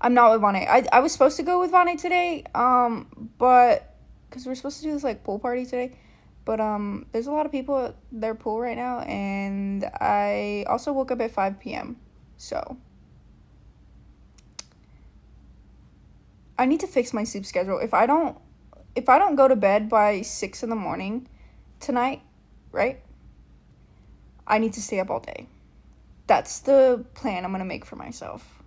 I'm not with Vane. I was supposed to go with Vane today, but because we're supposed to do this like pool party today, but there's a lot of people at their pool right now, and I also woke up at 5 p.m. So I need to fix my sleep schedule. If I don't go to bed by 6 in the morning tonight, right? I need to stay up all day. That's the plan I'm gonna make for myself.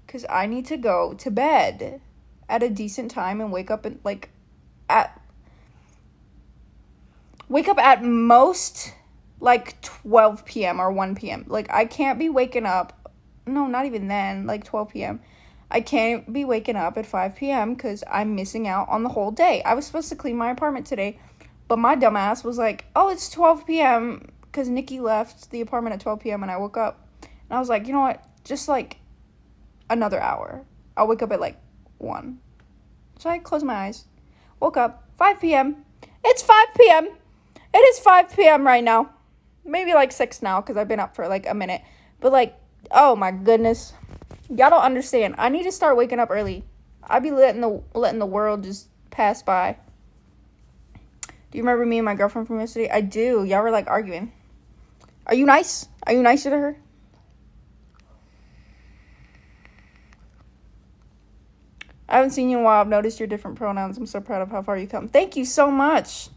Because I need to go to bed at a decent time and wake up at most like 12 p.m. or 1 p.m. Like, I can't be waking up, no, not even then, like 12 p.m. I can't be waking up at 5 p.m. because I'm missing out on the whole day. I was supposed to clean my apartment today, but my dumbass was like, oh, it's 12 p.m. because Nikki left the apartment at 12 p.m. and I woke up. And I was like, you know what, just like another hour. I'll wake up at like 1. So I closed my eyes, woke up, 5 p.m. It's 5 p.m. It is 5 p.m. right now. Maybe like 6 now because I've been up for like a minute. But like, oh my goodness. Y'all don't understand. I need to start waking up early. I be letting the world just pass by. Do you remember me and my girlfriend from yesterday? I do. Y'all were like arguing. Are you nice? Are you nicer to her? I haven't seen you in a while. I've noticed your different pronouns. I'm so proud of how far you come. Thank you so much.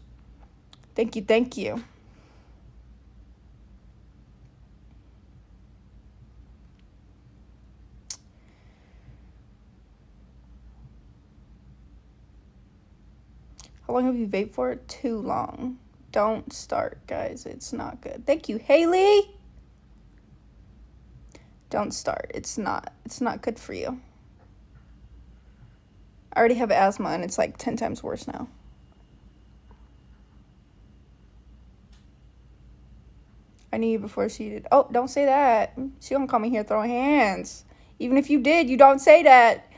Thank you. How long have you vaped for? Too long. Don't start, guys. It's not good. Thank you, Haley. Don't start. It's not good for you. I already have asthma, and it's like 10 times worse now. I knew you before she did. Oh, don't say that. She don't come in here throwing hands. Even if you did, you don't say that.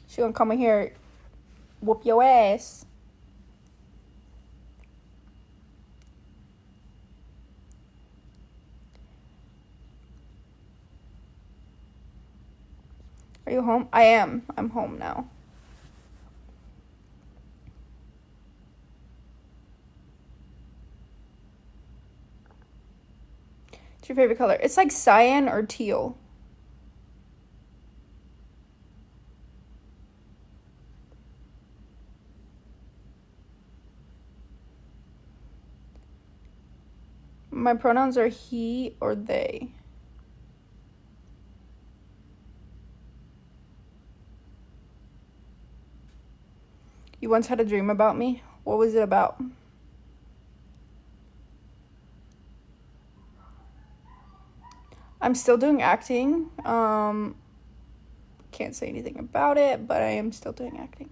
She gonna come in here, whoop your ass. Are you home? I am. I'm home now. What's your favorite color? It's like cyan or teal. My pronouns are he or they. You once had a dream about me? What was it about? I'm still doing acting. Can't say anything about it, but I am still doing acting.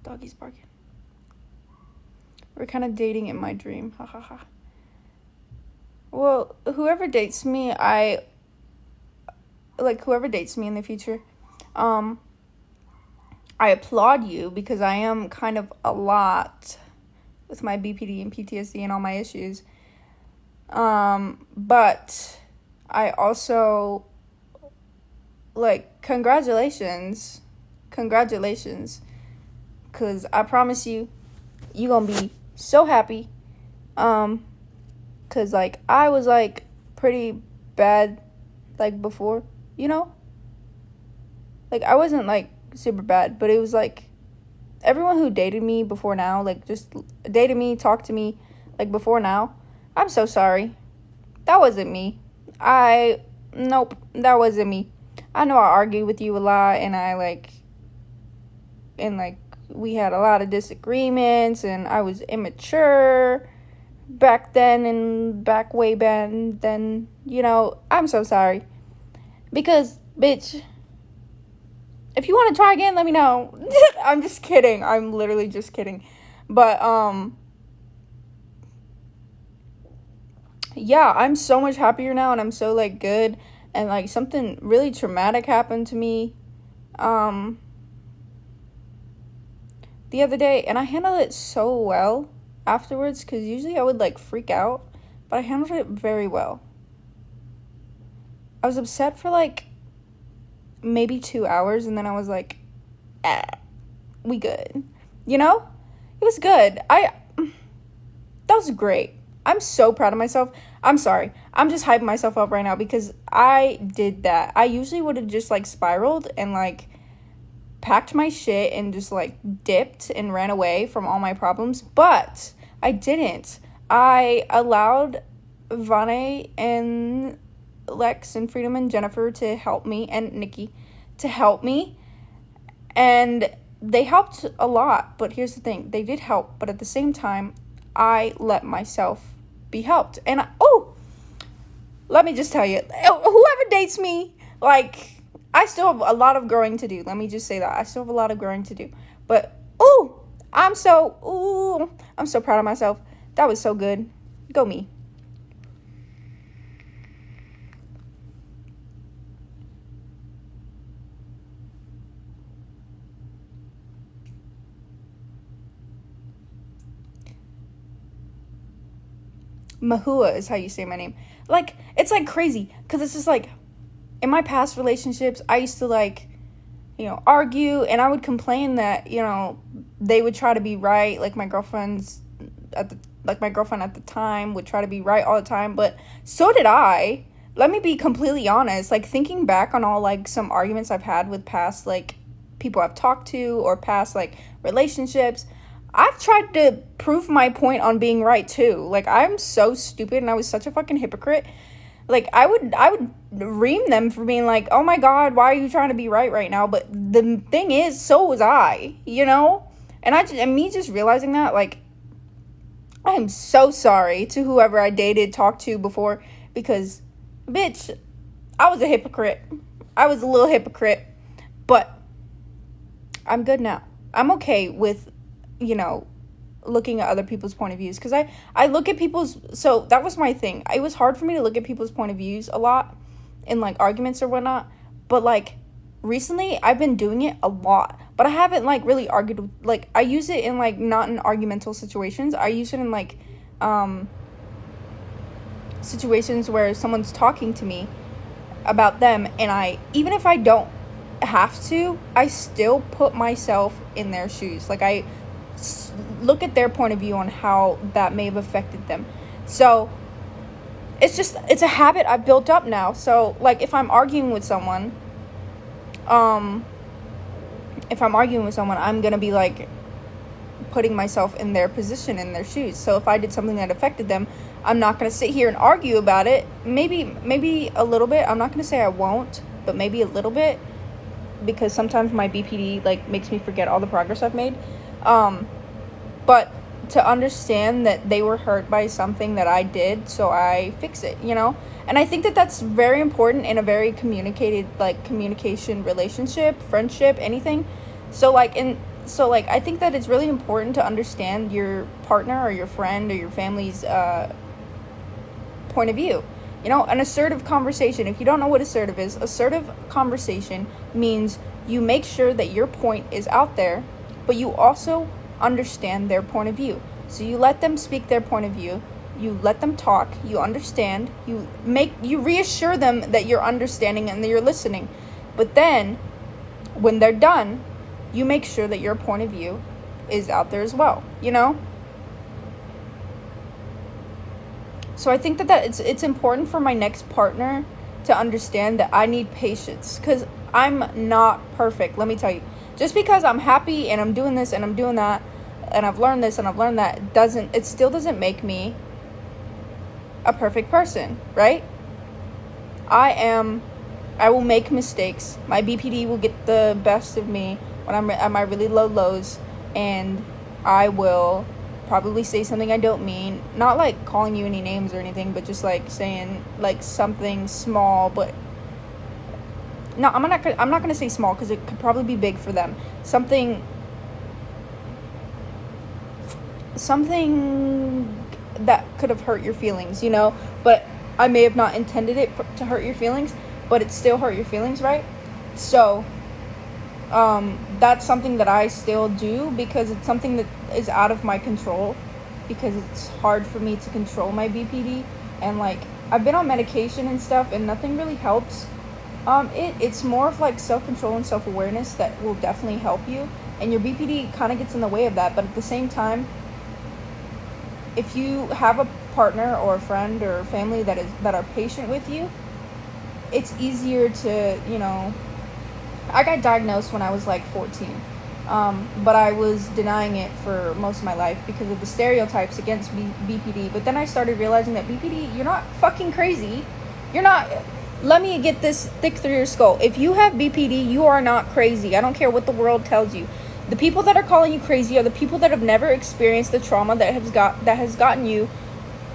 Doggy's barking. We're kind of dating in my dream. Ha ha ha. Well, whoever dates me in the future, I applaud you because I am kind of a lot with my BPD and PTSD and all my issues. But I also, like, congratulations, because I promise you gonna be so happy, because, like, I was, like, pretty bad, like, before, you know? Like, I wasn't, like, super bad, but it was, like, everyone who dated me before now, like, just dated me, talked to me, like, before now, I'm so sorry. That wasn't me. Nope, that wasn't me. I know I argued with you a lot, and we had a lot of disagreements, and I was immature back then and way back then, you know. I'm so sorry. Because, bitch, if you want to try again, let me know. I'm just kidding. I'm literally just kidding. But, yeah, I'm so much happier now, and I'm so, like, good. And, like, something really traumatic happened to me. the other day, and I handled it so well afterwards, because usually I would like freak out, but I handled it very well. I was upset for like maybe 2 hours, and then I was like, we good. You know? It was good. That was great. I'm so proud of myself. I'm sorry. I'm just hyping myself up right now because I did that. I usually would have just like spiraled and like packed my shit and just like dipped and ran away from all my problems, but I didn't. I allowed Vane and Lex and Freedom and Jennifer to help me, and Nikki to help me, and they helped a lot. But here's the thing, they did help, but at the same time I let myself be helped. And let me just tell you, whoever dates me, like, I still have a lot of growing to do. Let me just say that I still have a lot of growing to do, but I'm so proud of myself. That was so good. Go me. Maihua is how you say my name. Like, it's like crazy, because it's just like, in my past relationships, I used to like, argue, and I would complain that, they would try to be right. Like my girlfriend at the time would try to be right all the time, but so did I. Let me be completely honest. Like, thinking back on all like some arguments I've had with past like people I've talked to, or past like relationships, I've tried to prove my point on being right too. Like, I'm so stupid, and I was such a fucking hypocrite. Like, I would ream them for being like, oh my god, why are you trying to be right now? But the thing is, so was I, And me just realizing that, like, I am so sorry to whoever I dated, talked to before, because, bitch, I was a hypocrite. I was a little hypocrite, but I'm good now. I'm okay with, looking at other people's point of views, because I look at so that was my thing. It was hard for me to look at people's point of views a lot in like arguments or whatnot, but like recently I've been doing it a lot, but I haven't like really argued with, like, I use it in like not in argumental situations. I use it in like situations where someone's talking to me about them, and even if I don't have to, I still put myself in their shoes. Like, I look at their point of view on how that may have affected them. So it's a habit I've built up now. So like, if I'm arguing with someone, I'm gonna be like putting myself in their position, in their shoes. So if I did something that affected them, I'm not gonna sit here and argue about it. Maybe a little bit. I'm not gonna say I won't, but maybe a little bit, because sometimes my BPD like makes me forget all the progress I've made. But to understand that they were hurt by something that I did, so I fix it, And I think that that's very important in a very communication relationship, friendship, anything. So I think that it's really important to understand your partner or your friend or your family's point of view. An assertive conversation. If you don't know what assertive is, assertive conversation means you make sure that your point is out there, but you also understand their point of view. So you let them speak their point of view, you let them talk, you understand, you reassure them that you're understanding and that you're listening. But then when they're done, you make sure that your point of view is out there as well, So I think that it's important for my next partner to understand that I need patience, because I'm not perfect. Let me tell you, just because I'm happy and I'm doing this and I'm doing that and I've learned this and I've learned that, it still doesn't make me a perfect person, right? I will make mistakes. My BPD will get the best of me when I'm at my really low lows, and I will probably say something I don't mean. Not like calling you any names or anything, but just like saying like something small, but no, I'm not gonna say small, because it could probably be big for them. Something that could have hurt your feelings, but I may have not intended it to hurt your feelings, but it still hurt your feelings, right? So That's something that I still do because it's something that is out of my control, because it's hard for me to control my BPD. And like, I've been on medication and stuff and nothing really helps. It's more of like self-control and self-awareness that will definitely help you, and your BPD kind of gets in the way of that. But at the same time, if you have a partner or a friend or family that are patient with you, it's easier to, I got diagnosed when I was like 14, but I was denying it for most of my life because of the stereotypes against BPD. But then I started realizing that BPD, you're not fucking crazy. You're not. Let me get this thick through your skull. If you have BPD, you are not crazy. I don't care what the world tells you. The people that are calling you crazy are the people that have never experienced the trauma that has gotten you,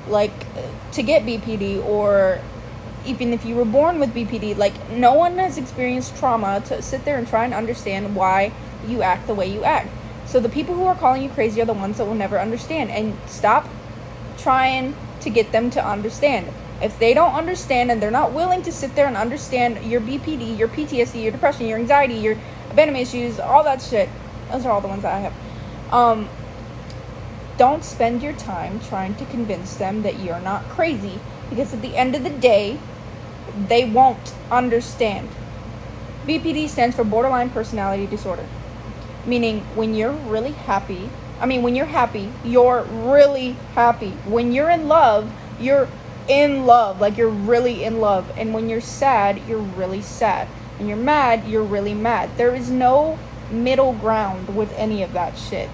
like, to get BPD, or even if you were born with BPD. Like, no one has experienced trauma to sit there and try and understand why you act the way you act. So the people who are calling you crazy are the ones that will never understand, and stop trying to get them to understand. If they don't understand and they're not willing to sit there and understand your BPD, your PTSD, your depression, your anxiety, your abandonment issues, all that shit, those are all the ones that I have. Don't spend your time trying to convince them that you're not crazy, because at the end of the day, they won't understand. BPD stands for borderline personality disorder, meaning when you're really happy, when you're happy, you're really happy. When you're in love, like you're really in love. And when you're sad, you're really sad. When you're mad, you're really mad. There is no middle ground with any of that shit.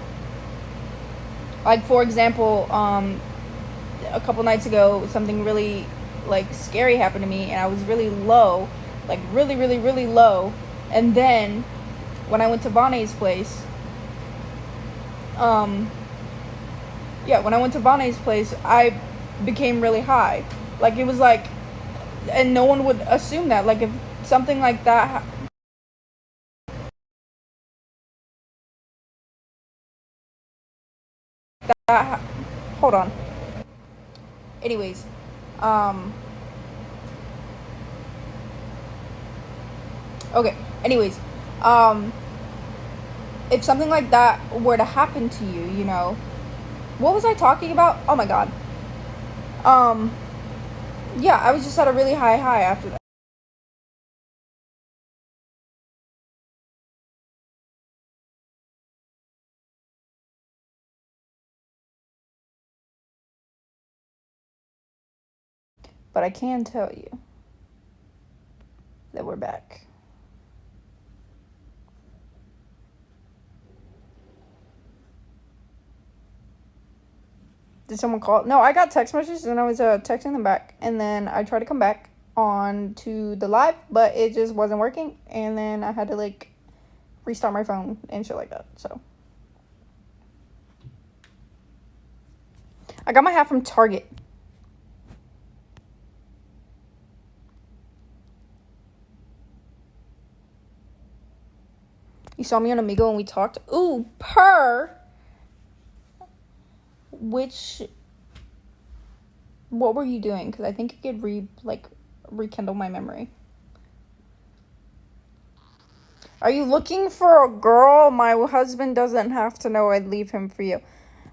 Like, for example, a couple nights ago, something really, like, scary happened to me, and I was really low, like, really, really, really low. And then, when I went to Bonnie's place, I became really high. Like, it was like, and no one would assume that. Like, if something like that hold on. Anyways, okay. Anyways, if something like that were to happen to you, what was I talking about? Oh my god. Yeah, I was just at a really high after that. But I can tell you that we're back. Did someone call? No, I got text messages and I was texting them back, and then I tried to come back on to the live, but it just wasn't working, and then I had to like restart my phone and shit like that. So I got my hat from Target. You saw me on Amigo and we talked. Ooh, what were you doing? Because I think you could rekindle my memory. Are you looking for a girl? My husband doesn't have to know I'd leave him for you.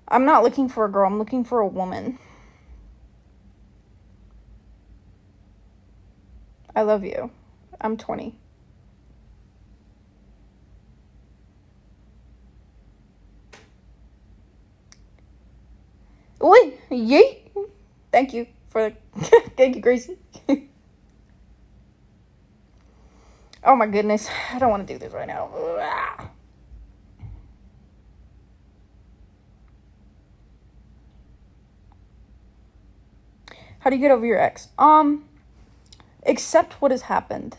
I'm not looking for a girl. I'm looking for a woman. I love you. I'm 20. Oi, yay! Thank you for the thank you, Gracie. Oh my goodness, I don't want to do this right now. How do you get over your ex? Accept what has happened.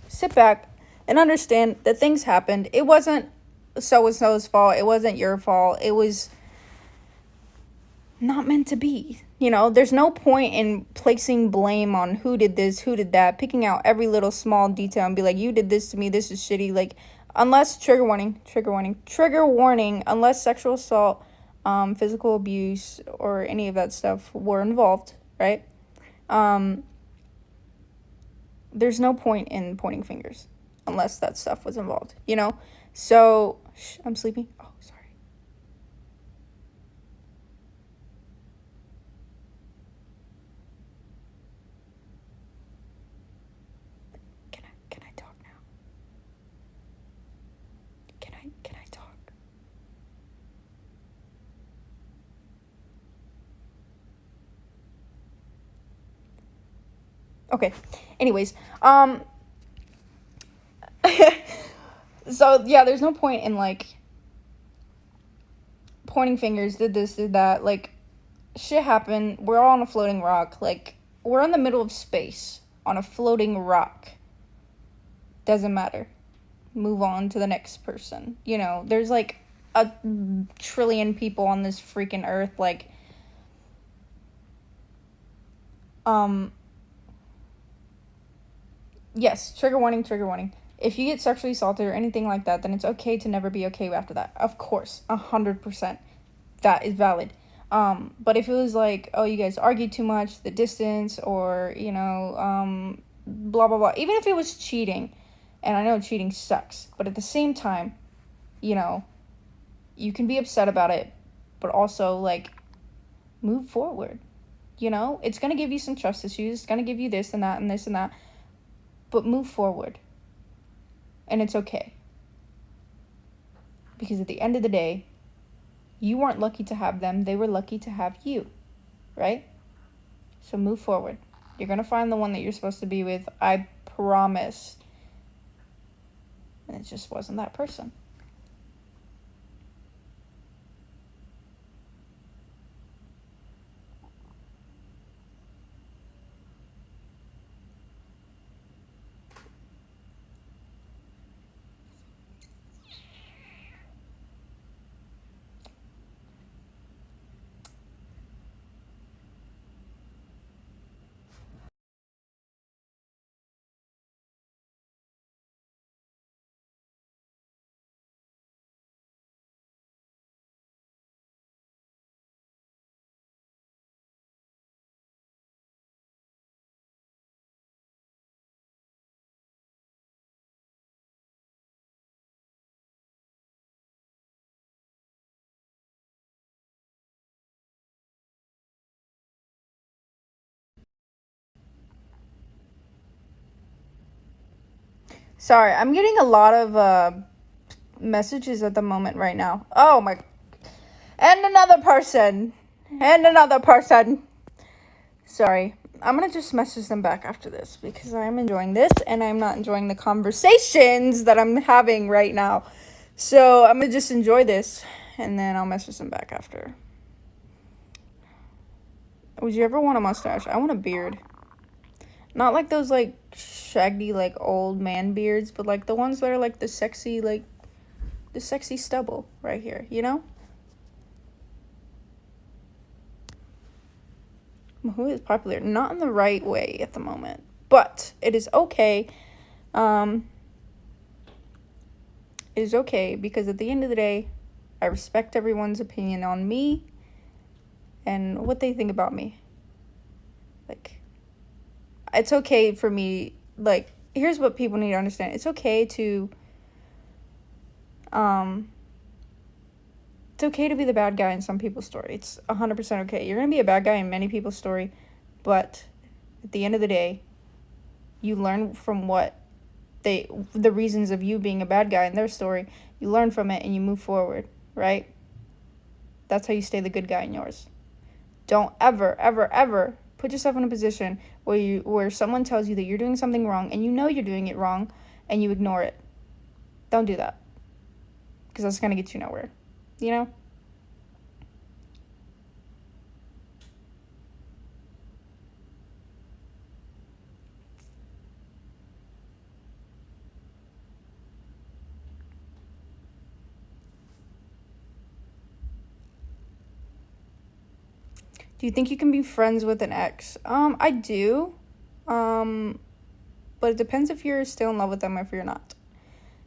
Sit back and understand that things happened. It wasn't so-and-so's fault. It wasn't your fault. It was not meant to be. There's no point in placing blame on who did this, who did that, picking out every little small detail and be like, you did this to me, this is shitty. Like, unless, trigger warning, unless sexual assault, physical abuse, or any of that stuff were involved, right? There's no point in pointing fingers. unless that stuff was involved, So, I'm sleeping. Oh, sorry. Can I talk now? Can I talk? Okay. Anyways, so yeah, there's no point in like pointing fingers, did this, did that. Like, shit happened. We're all on a floating rock. Like, we're in the middle of space on a floating rock. Doesn't matter. Move on to the next person. There's like a trillion people on this freaking earth. Like, yes, trigger warning. If you get sexually assaulted or anything like that, then it's okay to never be okay after that. Of course, 100%. That is valid. But if it was like, oh, you guys argued too much, the distance, or, blah, blah, blah. Even if it was cheating, and I know cheating sucks, but at the same time, you can be upset about it, but also, like, move forward. It's going to give you some trust issues. It's going to give you this and that and this and that. But move forward. And it's okay. Because at the end of the day, you weren't lucky to have them. They were lucky to have you. Right? So move forward. You're going to find the one that you're supposed to be with. I promise. And it just wasn't that person. Sorry, I'm getting a lot of messages at the moment right now. Oh my. And another person. Sorry. I'm going to just message them back after this because I'm enjoying this and I'm not enjoying the conversations that I'm having right now. So I'm going to just enjoy this and then I'll message them back after. Would you ever want a mustache? I want a beard. Not like those like shaggy like old man beards, but like the ones that are like the sexy stubble right here, Maihua is popular, not in the right way at the moment, but it is okay. It is okay because at the end of the day, I respect everyone's opinion on me and what they think about me. Like, it's okay for me, like, here's what people need to understand. It's okay to, it's okay to be the bad guy in some people's story. It's 100% okay. You're going to be a bad guy in many people's story, but at the end of the day, you learn from the reasons of you being a bad guy in their story. You learn from it and you move forward, right? That's how you stay the good guy in yours. Don't ever, ever, ever put yourself in a position where someone tells you that you're doing something wrong and you know you're doing it wrong and you ignore it. Don't do that. Because that's going to get you nowhere. Do you think you can be friends with an ex? I do. But it depends if you're still in love with them or if you're not.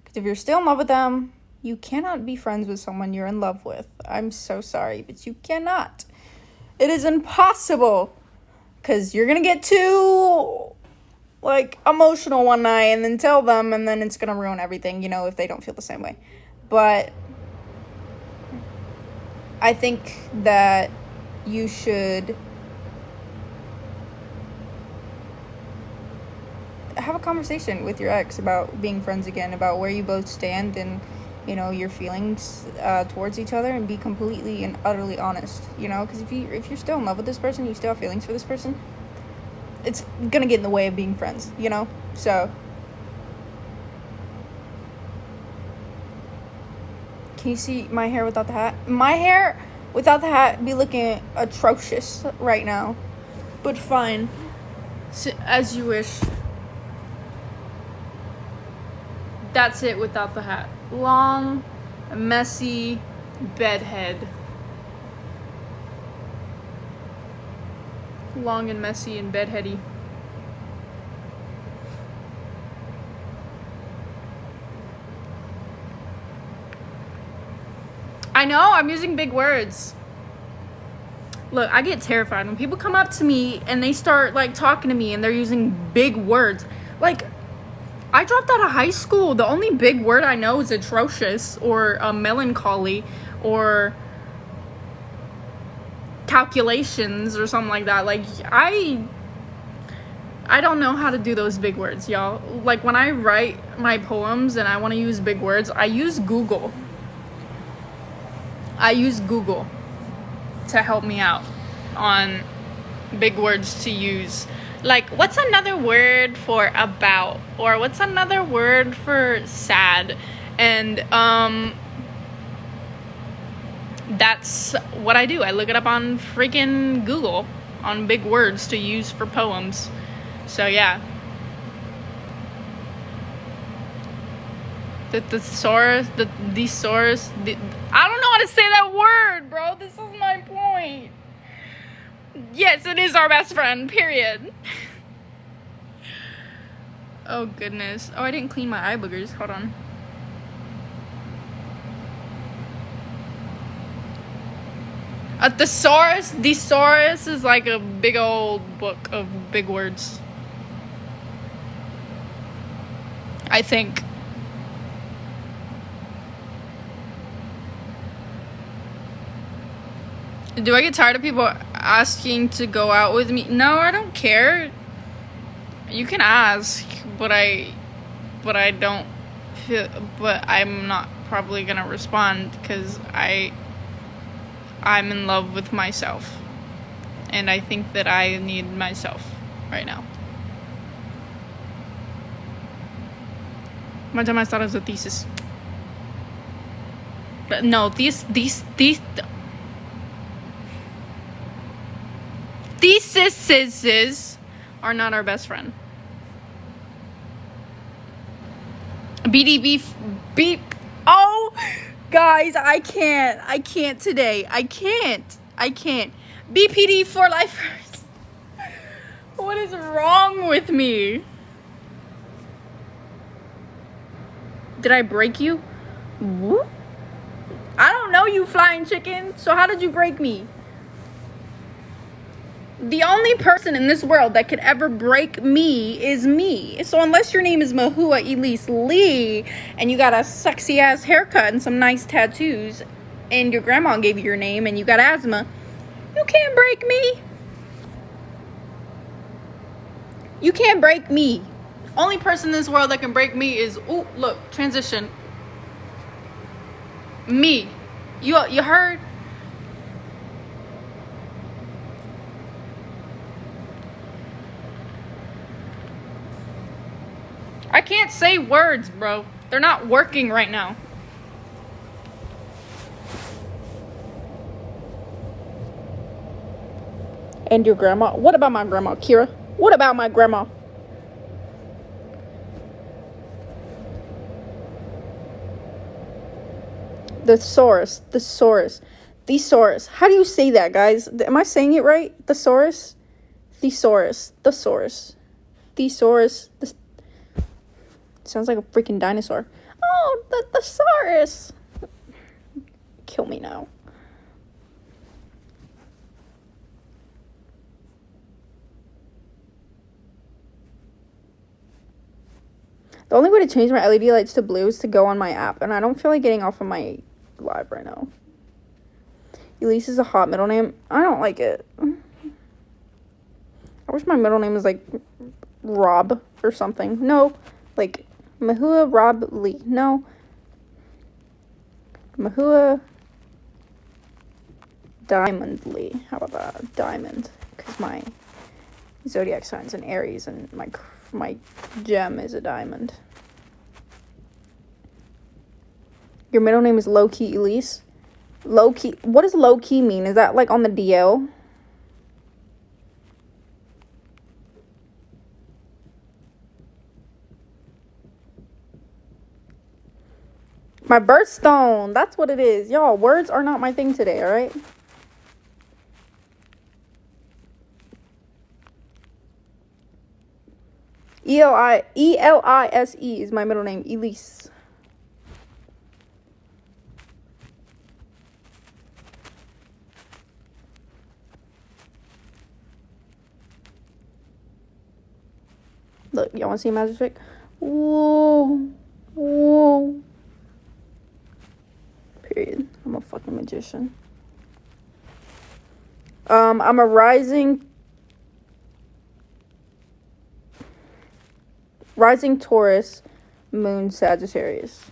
Because if you're still in love with them, you cannot be friends with someone you're in love with. I'm so sorry, but you cannot. It is impossible. Because you're going to get too, like emotional one night and then tell them, and then it's gonna ruin everything, you know, if they don't feel the same way. But I think that you should have a conversation with your ex about being friends again, about where you both stand and, you know, your feelings towards each other, and be completely and utterly honest, you know, because if you're still in love with this person, you still have feelings for this person, it's gonna get in the way of being friends, you know. So can you see my hair without the hat? My hair without the hat be looking atrocious right now, but fine, so, as you wish. That's it without the hat. Long, messy bedhead. Long and messy and bedheady. I know, I'm using big words. Look, I get terrified when people come up to me and they start like talking to me and they're using big words. Like, I dropped out of high school. The only big word I know is atrocious, or melancholy, or calculations, or something like that. Like, I don't know how to do those big words, y'all. Like, when I write my poems and I want to use big words, I use Google. I use Google to help me out on big words to use. Like, what's another word for about? Or what's another word for sad? And that's what I do. I look it up on freaking Google on big words to use for poems. So yeah. The thesaurus, I don't know how to say that word, bro. This is my point. Yes, it is our best friend, period. Oh, goodness. Oh, I didn't clean my eye boogers. Hold on. A thesaurus? Thesaurus is like a big old book of big words. I think. Do I get tired of people asking to go out with me? No, I don't care. You can ask, but I don't feel, but I'm not probably gonna respond because I'm in love with myself, and I think that I need myself right now. One time I thought it was a thesis, but no, these theses are not our best friend. BDB beep. Oh, guys, I can't today. I can't. BPD for lifers. What is wrong with me? Did I break you? Whoop. I don't know you, flying chicken. So how did you break me? The only person in this world that could ever break me is me. So unless your name is Maihua Elise Lee and you got a sexy ass haircut and some nice tattoos and your grandma gave you your name and you got asthma, you can't break me. You can't break me. Only person in this world that can break me is, ooh, look, transition. Me. You heard? I can't say words, bro. They're not working right now. And your grandma? What about my grandma, Kira? What about my grandma? Thesaurus. How do you say that, guys? Am I saying it right? Thesaurus. Sounds like a freaking dinosaur. Oh, the thesaurus. Kill me now. The only way to change my LED lights to blue is to go on my app, and I don't feel like getting off of my live right now. Elise is a hot middle name. I don't like it. I wish my middle name was like Rob or something. No, like Maihua Rob Lee. No. Maihua Diamond Lee. How about that? Diamond. Because my zodiac sign's an Aries and my gem is a diamond. Your middle name is Low Key Elise? Low Key. What does low key mean? Is that like on the DL? My birthstone. That's what it is. Y'all, words are not my thing today, all right? Elise is my middle name. Elise. Look, y'all want to see a magic trick? Whoa. Whoa. Period. I'm a fucking magician. I'm a rising Taurus, moon Sagittarius.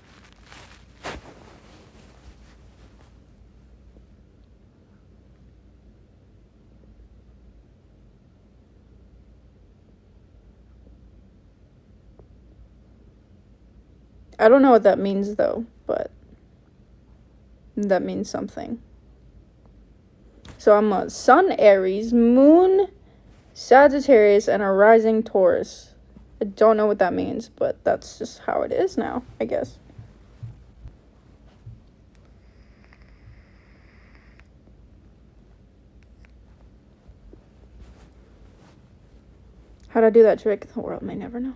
I don't know what that means though, but that means something. So I'm a sun Aries, moon Sagittarius, and a rising Taurus. I don't know what that means, but that's just how it is now, I guess. How'd I do that trick? The world may never know.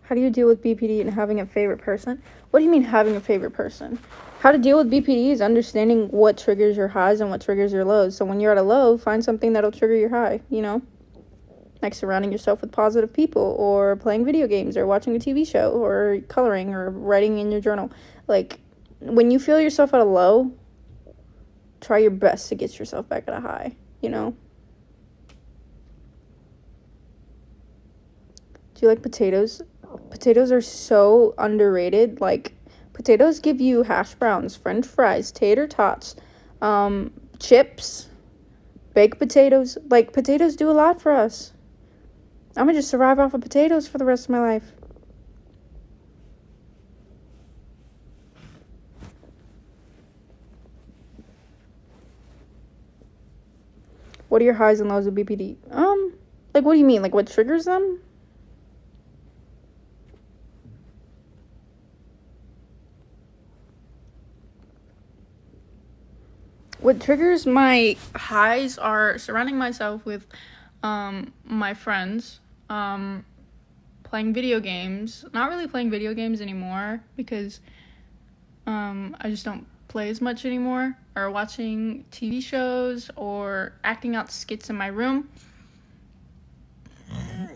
How do you deal with BPD and having a favorite person? What do you mean having a favorite person? How to deal with BPD is understanding what triggers your highs and what triggers your lows. So when you're at a low, find something that'll trigger your high, you know? Like surrounding yourself with positive people, or playing video games, or watching a TV show, or coloring, or writing in your journal. Like, when you feel yourself at a low, try your best to get yourself back at a high, you know? Do you like potatoes? Potatoes are so underrated. Like, potatoes give you hash browns, french fries, tater tots, chips, baked potatoes. Like, potatoes do a lot for us. I'm gonna just survive off of potatoes for the rest of my life. What are your highs and lows of BPD? Like, what do you mean? Like, what triggers them? What triggers my highs are surrounding myself with my friends, playing video games. Not really playing video games anymore because I just don't play as much anymore, or watching TV shows, or acting out skits in my room.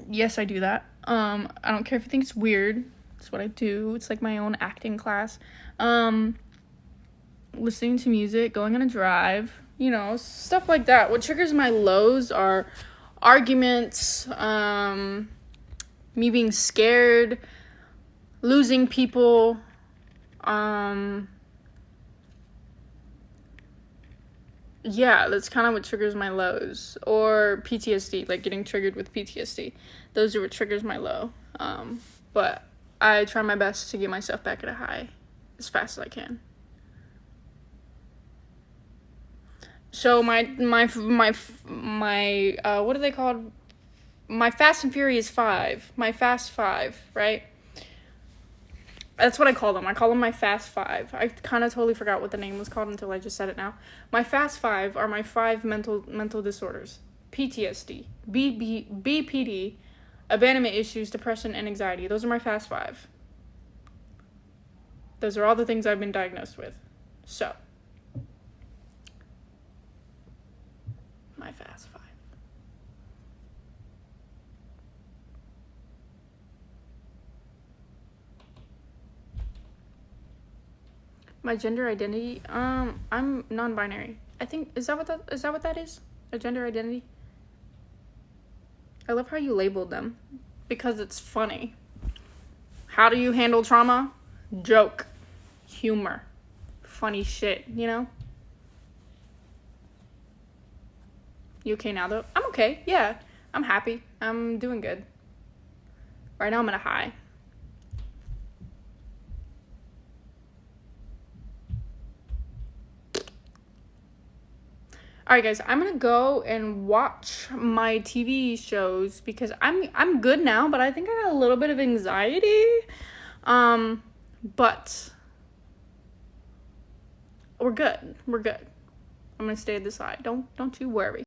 Yes, I do that. I don't care if you think it's weird. It's what I do. It's like my own acting class. Listening to music, going on a drive, you know, stuff like that. What triggers my lows are arguments, me being scared, losing people, yeah, that's kind of what triggers my lows. Or PTSD, like getting triggered with PTSD. Those are what triggers my low. But I try my best to get myself back at a high as fast as I can. So my what are they called? My Fast and Furious 5. My Fast 5, right? That's what I call them. I call them my Fast 5. I kind of totally forgot what the name was called until I just said it now. My Fast 5 are my 5 mental disorders. PTSD, BPD, abandonment issues, depression, and anxiety. Those are my Fast 5. Those are all the things I've been diagnosed with. So, past 5. My gender identity, I'm non-binary. I think, is that what that is? A gender identity? I love how you labeled them because it's funny. How do you handle trauma? Joke. Humor. Funny shit, you know? You okay now though? I'm okay, yeah. I'm happy. I'm doing good. Right now I'm at a high. All right, guys, I'm gonna go and watch my TV shows because I'm good now, but I think I got a little bit of anxiety. But we're good. I'm gonna stay at the side. Don't you worry.